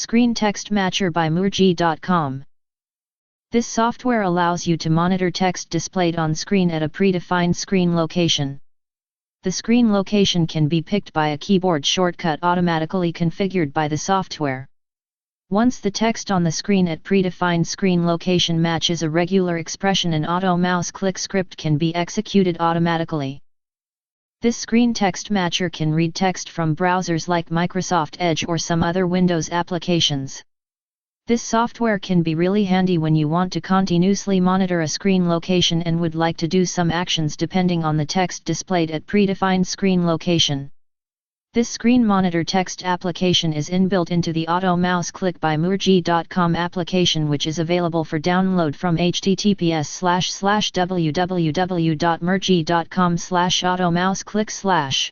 Screen Text Matcher by Murji.com. This software allows you to monitor text displayed on screen at a predefined screen location. The screen location can be picked by a keyboard shortcut automatically configured by the software. Once the text on the screen at predefined screen location matches a regular expression, an auto mouse click script can be executed automatically. This screen text matcher can read text from browsers like Microsoft Edge or some other Windows applications. This software can be really handy when you want to continuously monitor a screen location and would like to do some actions depending on the text displayed at predefined screen location. This screen monitor text application is inbuilt into the Auto Mouse Click by Murji.com application, which is available for download from https://www.murji.com/automouseclick/.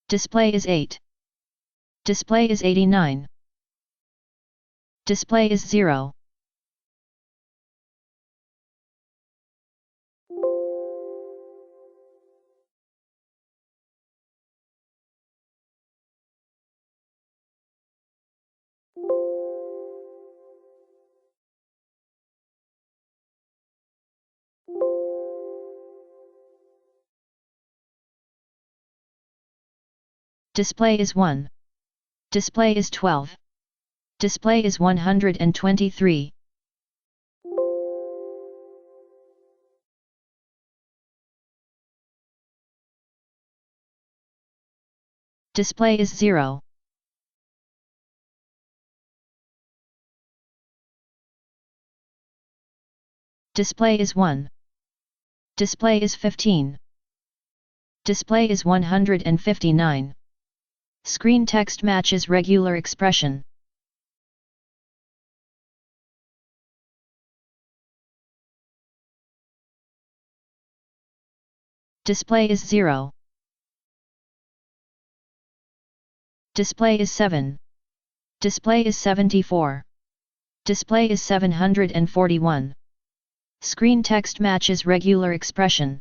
Display is 8. Display is 89. Display is 0. Display is 1. Display is 12. Display is 123. Display is 0. Display is 1. Display is 15. Display is 159. Screen text matches regular expression. Display is 0. Display is 7. Display is 74. Display is 741. Screen text matches regular expression.